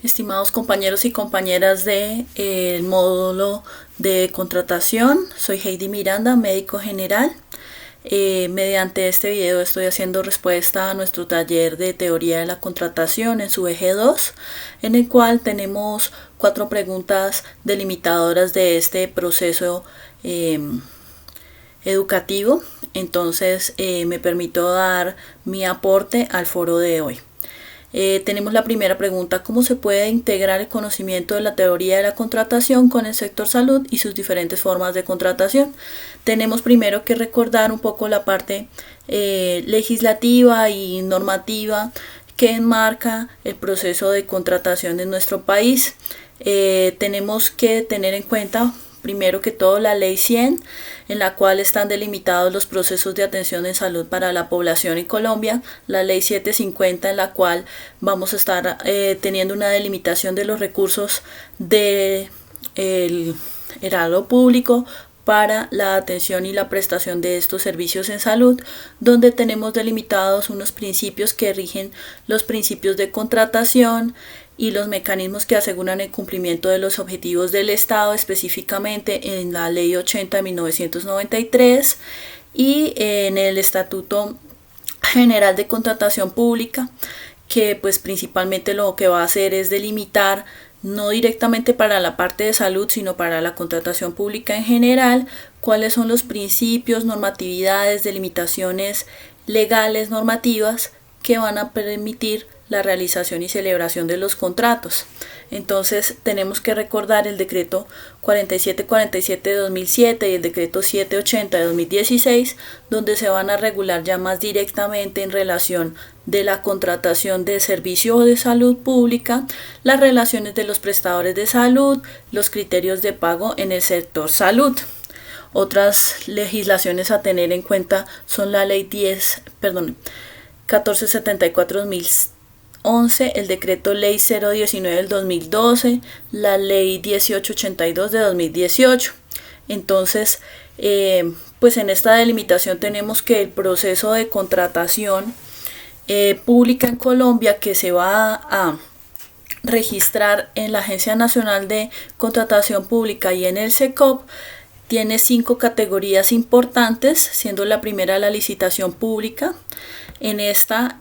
Estimados compañeros y compañeras del módulo de contratación, soy Heidi Miranda, médico general. Mediante este video estoy haciendo respuesta a nuestro taller de teoría de la contratación en su eje 2, en el cual tenemos 4 preguntas delimitadoras de este proceso educativo. Entonces me permito dar mi aporte al foro de hoy. Tenemos la primera pregunta: ¿cómo se puede integrar el conocimiento de la teoría de la contratación con el sector salud y sus diferentes formas de contratación? Tenemos primero que recordar un poco la parte legislativa y normativa que enmarca el proceso de contratación en nuestro país. Tenemos que tener en cuenta primero que todo la Ley 100, en la cual están delimitados los procesos de atención en salud para la población en Colombia, la Ley 750, en la cual vamos a estar teniendo una delimitación de los recursos del erario público para la atención y la prestación de estos servicios en salud, donde tenemos delimitados unos principios que rigen los principios de contratación y los mecanismos que aseguran el cumplimiento de los objetivos del Estado, específicamente en la Ley 80 de 1993 y en el Estatuto General de Contratación Pública, que pues principalmente lo que va a hacer es delimitar, no directamente para la parte de salud, sino para la contratación pública en general, cuáles son los principios, normatividades, delimitaciones legales, normativas, que van a permitir la realización y celebración de los contratos. Entonces tenemos que recordar el decreto 4747 de 2007 y el decreto 780 de 2016, donde se van a regular ya más directamente en relación de la contratación de servicios de salud pública, las relaciones de los prestadores de salud, los criterios de pago en el sector salud. Otras legislaciones a tener en cuenta son la ley 1474 de 2011, el decreto ley 019 del 2012, la ley 1882 de 2018. Entonces, pues en esta delimitación tenemos que el proceso de contratación pública en Colombia, que se va a registrar en la Agencia Nacional de Contratación Pública y en el SECOP, tiene 5 categorías importantes, siendo la primera la licitación pública. En esta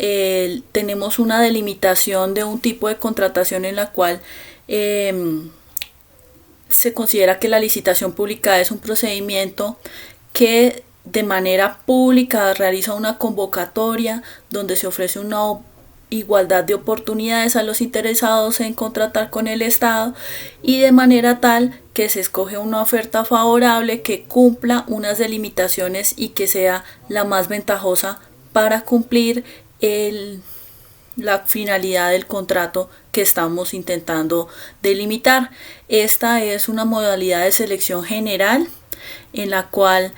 tenemos una delimitación de un tipo de contratación en la cual se considera que la licitación pública es un procedimiento que de manera pública realiza una convocatoria donde se ofrece una igualdad de oportunidades a los interesados en contratar con el Estado, y de manera tal que se escoge una oferta favorable que cumpla unas delimitaciones y que sea la más ventajosa para cumplir la finalidad del contrato que estamos intentando delimitar. Esta es una modalidad de selección general en la cual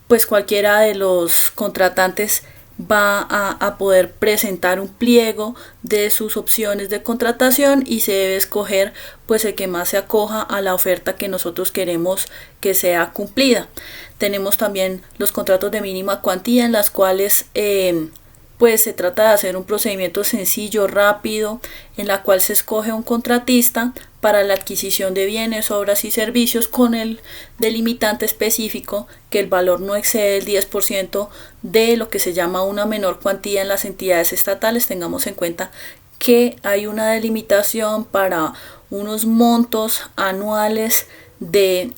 pues cualquiera de los contratantes va a poder presentar un pliego de sus opciones de contratación y se debe escoger pues el que más se acoja a la oferta que nosotros queremos que sea cumplida. Tenemos también los contratos de mínima cuantía, en las cuales pues se trata de hacer un procedimiento sencillo, rápido, en la cual se escoge un contratista para la adquisición de bienes, obras y servicios, con el delimitante específico que el valor no excede el 10% de lo que se llama una menor cuantía en las entidades estatales. Tengamos en cuenta que hay una delimitación para unos montos anuales de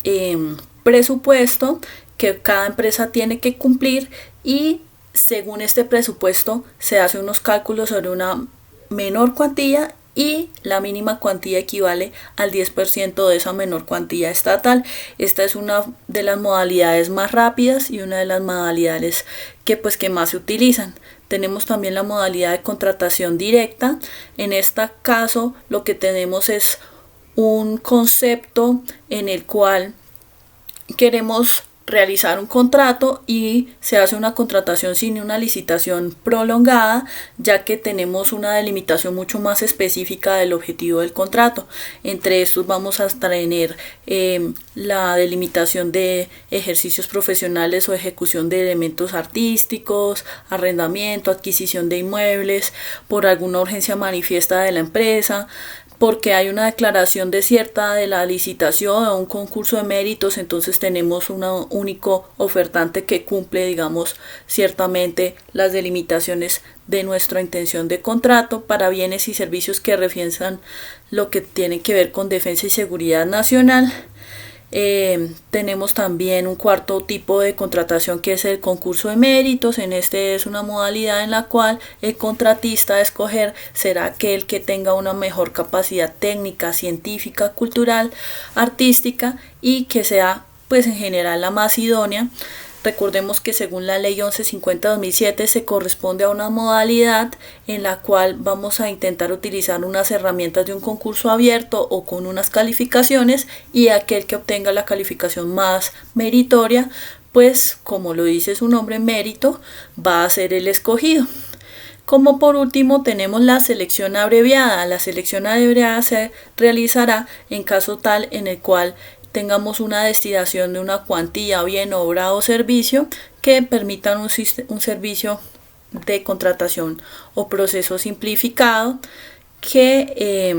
presupuesto que cada empresa tiene que cumplir, y según este presupuesto se hacen unos cálculos sobre una menor cuantía y la mínima cuantía equivale al 10% de esa menor cuantía estatal. Esta es una de las modalidades más rápidas y una de las modalidades que más se utilizan. Tenemos también la modalidad de contratación directa. En este caso lo que tenemos es un concepto en el cual queremos realizar un contrato y se hace una contratación sin una licitación prolongada, ya que tenemos una delimitación mucho más específica del objetivo del contrato. Entre estos vamos a tener la delimitación de ejercicios profesionales o ejecución de elementos artísticos, arrendamiento, adquisición de inmuebles por alguna urgencia manifiesta de la empresa, porque hay una declaración desierta de la licitación o un concurso de méritos, entonces tenemos un único ofertante que cumple, digamos, ciertamente las delimitaciones de nuestra intención de contrato para bienes y servicios que refieren lo que tiene que ver con defensa y seguridad nacional. Tenemos también un cuarto tipo de contratación, que es el concurso de méritos. En este es una modalidad en la cual el contratista a escoger será aquel que tenga una mejor capacidad técnica, científica, cultural, artística y que sea pues en general la más idónea. Recordemos que según la ley 1150-2007 se corresponde a una modalidad en la cual vamos a intentar utilizar unas herramientas de un concurso abierto o con unas calificaciones, y aquel que obtenga la calificación más meritoria, pues como lo dice su nombre, mérito, va a ser el escogido. Como por último tenemos la selección abreviada. La selección abreviada se realizará en caso tal en el cual tengamos una destinación de una cuantía, bien, obra o servicio que permitan un servicio de contratación o proceso simplificado que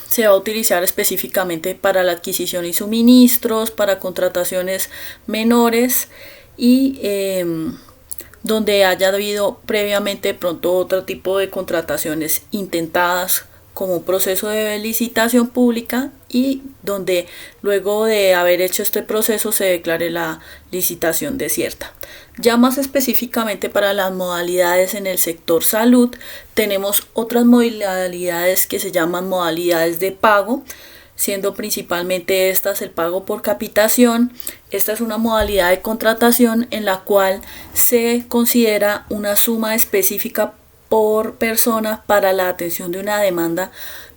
se va a utilizar específicamente para la adquisición y suministros, para contrataciones menores y donde haya habido previamente pronto otro tipo de contrataciones intentadas como proceso de licitación pública y donde luego de haber hecho este proceso se declare la licitación desierta. Ya más específicamente para las modalidades en el sector salud, tenemos otras modalidades que se llaman modalidades de pago, siendo principalmente estas el pago por capitación. Esta es una modalidad de contratación en la cual se considera una suma específica por persona para la atención de una demanda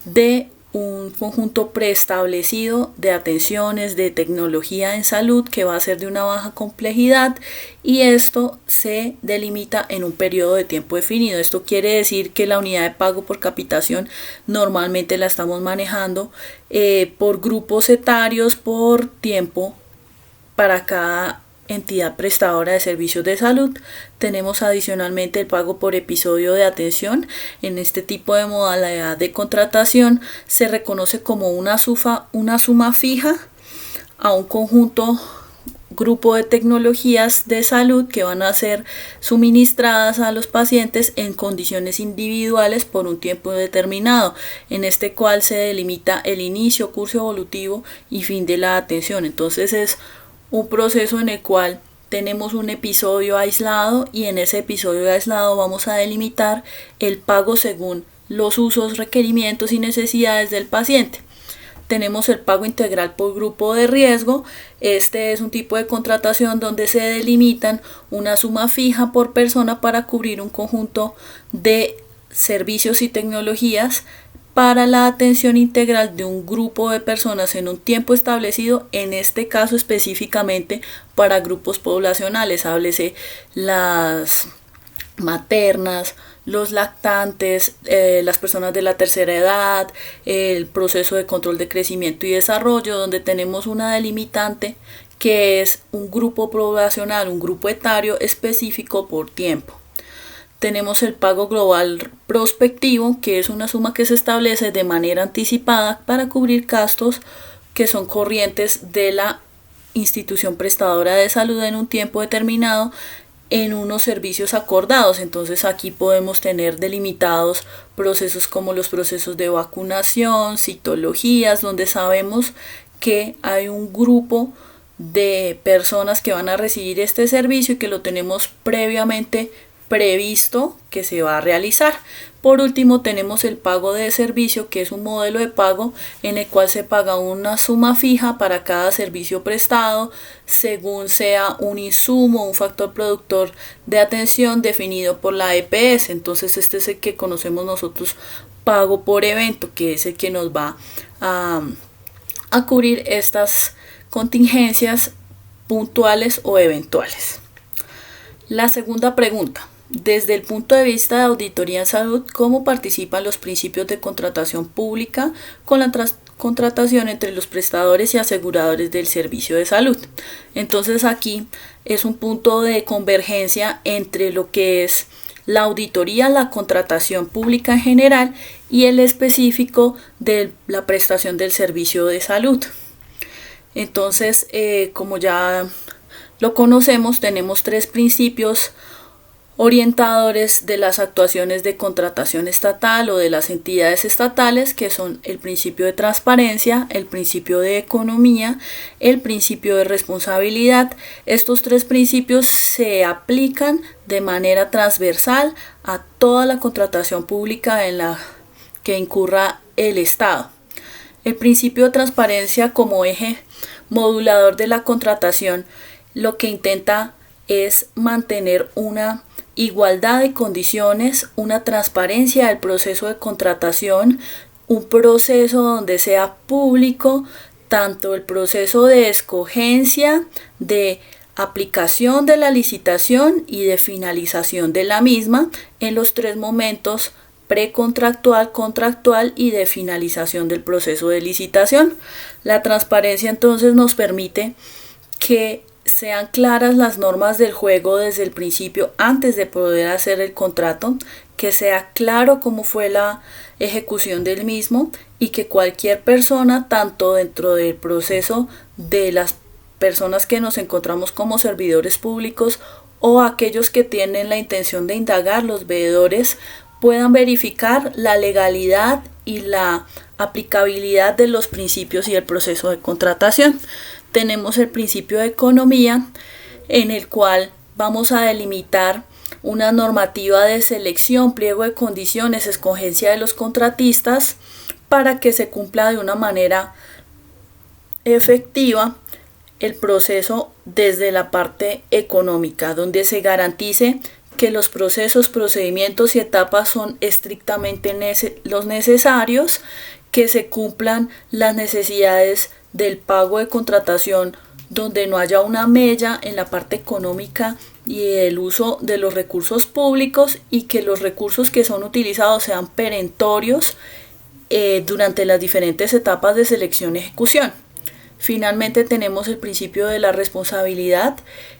de un conjunto preestablecido de atenciones de tecnología en salud que va a ser de una baja complejidad, y esto se delimita en un periodo de tiempo definido. Esto quiere decir que la unidad de pago por capitación normalmente la estamos manejando por grupos etarios, por tiempo para cada entidad prestadora de servicios de salud. Tenemos adicionalmente el pago por episodio de atención. En este tipo de modalidad de contratación se reconoce como una suma fija a un grupo de tecnologías de salud que van a ser suministradas a los pacientes en condiciones individuales por un tiempo determinado, en este cual se delimita el inicio, curso evolutivo y fin de la atención. Entonces es un proceso en el cual tenemos un episodio aislado y en ese episodio aislado vamos a delimitar el pago según los usos, requerimientos y necesidades del paciente. Tenemos el pago integral por grupo de riesgo. Este es un tipo de contratación donde se delimitan una suma fija por persona para cubrir un conjunto de servicios y tecnologías para la atención integral de un grupo de personas en un tiempo establecido, en este caso específicamente para grupos poblacionales, háblese las maternas, los lactantes, las personas de la tercera edad, el proceso de control de crecimiento y desarrollo, donde tenemos una delimitante que es un grupo poblacional, un grupo etario específico por tiempo. Tenemos el pago global prospectivo, que es una suma que se establece de manera anticipada para cubrir gastos que son corrientes de la institución prestadora de salud en un tiempo determinado en unos servicios acordados. Entonces aquí podemos tener delimitados procesos como los procesos de vacunación, citologías, donde sabemos que hay un grupo de personas que van a recibir este servicio y que lo tenemos previamente previsto que se va a realizar. Por último tenemos el pago de servicio, que es un modelo de pago en el cual se paga una suma fija para cada servicio prestado según sea un insumo, un factor productor de atención definido por la EPS. Entonces este es el que conocemos nosotros pago por evento, que es el que nos va a cubrir estas contingencias puntuales o eventuales. La segunda pregunta. Desde el punto de vista de auditoría en salud, ¿cómo participan los principios de contratación pública con la contratación entre los prestadores y aseguradores del servicio de salud? Entonces aquí es un punto de convergencia entre lo que es la auditoría, la contratación pública en general y el específico de la prestación del servicio de salud. Entonces, como ya lo conocemos, tenemos 3 principios orientadores de las actuaciones de contratación estatal o de las entidades estatales, que son el principio de transparencia, el principio de economía, el principio de responsabilidad. Estos 3 principios se aplican de manera transversal a toda la contratación pública en la que incurra el Estado. El principio de transparencia como eje modulador de la contratación lo que intenta es mantener una igualdad de condiciones, una transparencia del proceso de contratación, un proceso donde sea público tanto el proceso de escogencia, de aplicación de la licitación y de finalización de la misma en los 3 momentos: precontractual, contractual y de finalización del proceso de licitación. La transparencia entonces nos permite que sean claras las normas del juego desde el principio antes de poder hacer el contrato, que sea claro cómo fue la ejecución del mismo y que cualquier persona, tanto dentro del proceso de las personas que nos encontramos como servidores públicos o aquellos que tienen la intención de indagar, los veedores, puedan verificar la legalidad y la aplicabilidad de los principios y el proceso de contratación. Tenemos el principio de economía, en el cual vamos a delimitar una normativa de selección, pliego de condiciones, escogencia de los contratistas para que se cumpla de una manera efectiva el proceso desde la parte económica, donde se garantice que los procesos, procedimientos y etapas son estrictamente los necesarios, que se cumplan las necesidades del pago de contratación, donde no haya una mella en la parte económica y el uso de los recursos públicos, y que los recursos que son utilizados sean perentorios durante las diferentes etapas de selección y ejecución. Finalmente tenemos el principio de la responsabilidad.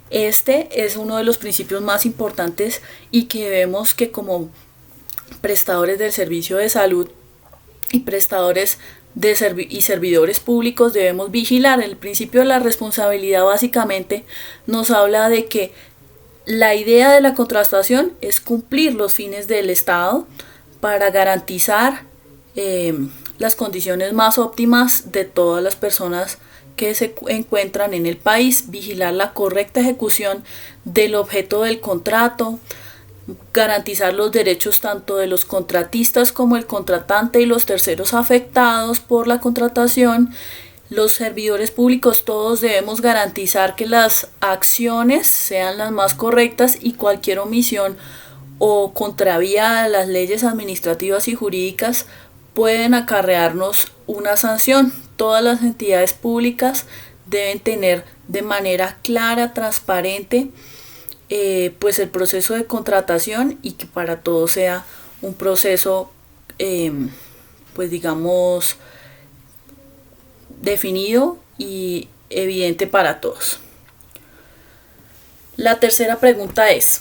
Este es uno de los principios más importantes y que vemos que como prestadores del servicio de salud y prestadores y servidores públicos debemos vigilar. El principio de la responsabilidad básicamente nos habla de que la idea de la contratación es cumplir los fines del Estado para garantizar las condiciones más óptimas de todas las personas que se encuentran en el país, vigilar la correcta ejecución del objeto del contrato, garantizar los derechos tanto de los contratistas como el contratante y los terceros afectados por la contratación. Los servidores públicos todos debemos garantizar que las acciones sean las más correctas y cualquier omisión o contravía a las leyes administrativas y jurídicas pueden acarrearnos una sanción. Todas las entidades públicas deben tener de manera clara, transparente, pues el proceso de contratación, y que para todos sea un proceso pues digamos definido y evidente para todos. La tercera pregunta es: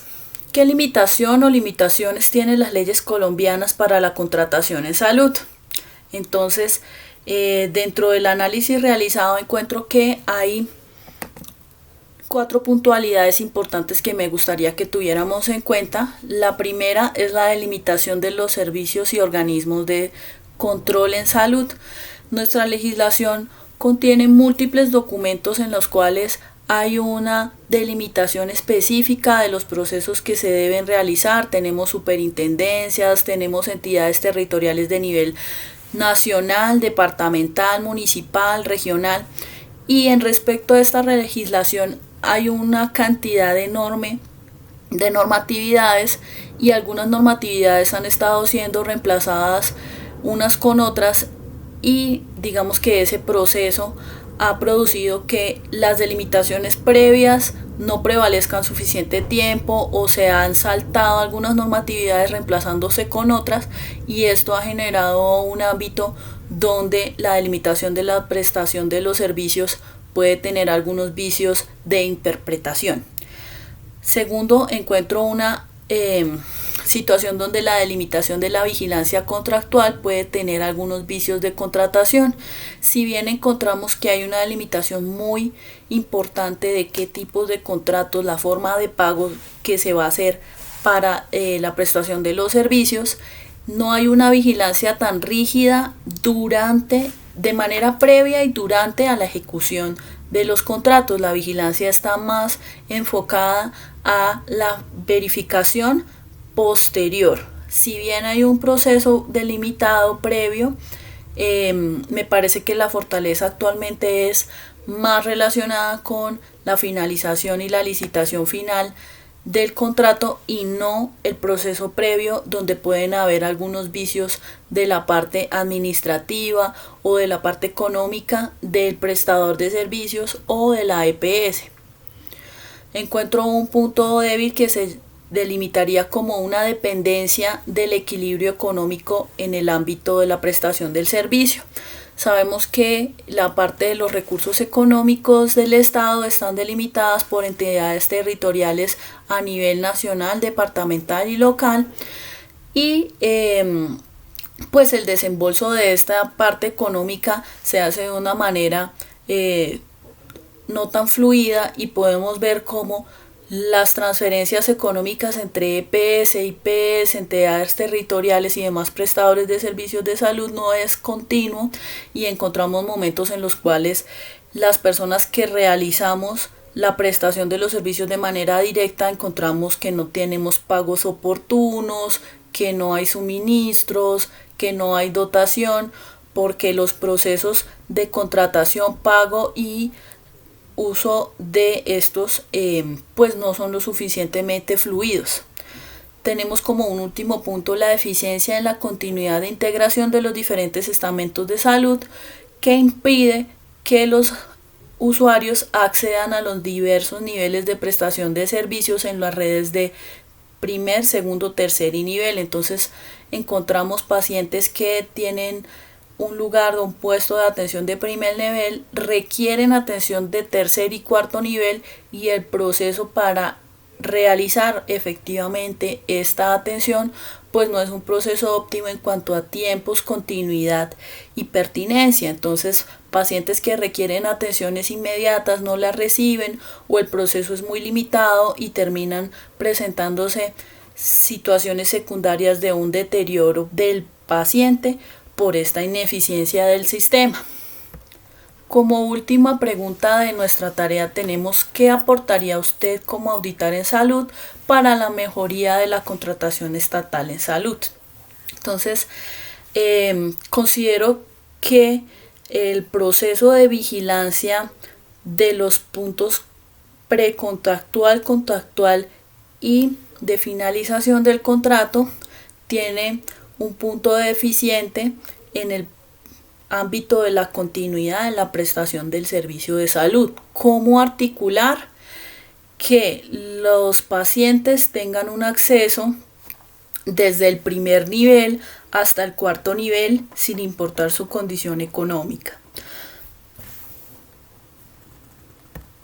¿qué limitación o limitaciones tienen las leyes colombianas para la contratación en salud? Entonces, dentro del análisis realizado encuentro que hay 4 puntualidades importantes que me gustaría que tuviéramos en cuenta. La primera es la delimitación de los servicios y organismos de control en salud. Nuestra legislación contiene múltiples documentos en los cuales hay una delimitación específica de los procesos que se deben realizar. Tenemos superintendencias, tenemos entidades territoriales de nivel nacional, departamental, municipal, regional, y en respecto a esta legislación hay una cantidad enorme de normatividades, y algunas normatividades han estado siendo reemplazadas unas con otras, y digamos que ese proceso ha producido que las delimitaciones previas no prevalezcan suficiente tiempo o se han saltado algunas normatividades reemplazándose con otras, y esto ha generado un ámbito donde la delimitación de la prestación de los servicios puede tener algunos vicios de interpretación. Segundo, encuentro una situación donde la delimitación de la vigilancia contractual puede tener algunos vicios de contratación. Si bien encontramos que hay una delimitación muy importante de qué tipos de contratos, la forma de pago que se va a hacer para la prestación de los servicios, no hay una vigilancia tan rígida de manera previa y durante a la ejecución de los contratos. La vigilancia está más enfocada a la verificación posterior. Si bien hay un proceso delimitado previo, me parece que la fortaleza actualmente es más relacionada con la finalización y la licitación final del contrato y no el proceso previo, donde pueden haber algunos vicios de la parte administrativa o de la parte económica del prestador de servicios o de la EPS. Encuentro un punto débil que se delimitaría como una dependencia del equilibrio económico en el ámbito de la prestación del servicio. Sabemos que la parte de los recursos económicos del Estado están delimitadas por entidades territoriales a nivel nacional, departamental y local, y pues el desembolso de esta parte económica se hace de una manera no tan fluida, y podemos ver cómo las transferencias económicas entre EPS, IPS, entidades territoriales y demás prestadores de servicios de salud no es continuo, y encontramos momentos en los cuales las personas que realizamos la prestación de los servicios de manera directa encontramos que no tenemos pagos oportunos, que no hay suministros, que no hay dotación, porque los procesos de contratación, pago y uso de estos pues no son lo suficientemente fluidos. Tenemos como un último punto la deficiencia en la continuidad de integración de los diferentes estamentos de salud, que impide que los usuarios accedan a los diversos niveles de prestación de servicios en las redes de primer, segundo, tercer y nivel. Entonces encontramos pacientes que tienen un lugar o un puesto de atención de primer nivel, requieren atención de tercer y cuarto nivel, y el proceso para realizar efectivamente esta atención pues no es un proceso óptimo en cuanto a tiempos, continuidad y pertinencia. Entonces pacientes que requieren atenciones inmediatas no las reciben, o el proceso es muy limitado y terminan presentándose situaciones secundarias de un deterioro del paciente por esta ineficiencia del sistema. Como última pregunta de nuestra tarea tenemos: ¿qué aportaría usted como auditor en salud para la mejoría de la contratación estatal en salud? Entonces, considero que el proceso de vigilancia de los puntos precontractual, contractual y de finalización del contrato tiene un punto deficiente en el ámbito de la continuidad en la prestación del servicio de salud. ¿Cómo articular que los pacientes tengan un acceso desde el primer nivel hasta el cuarto nivel sin importar su condición económica?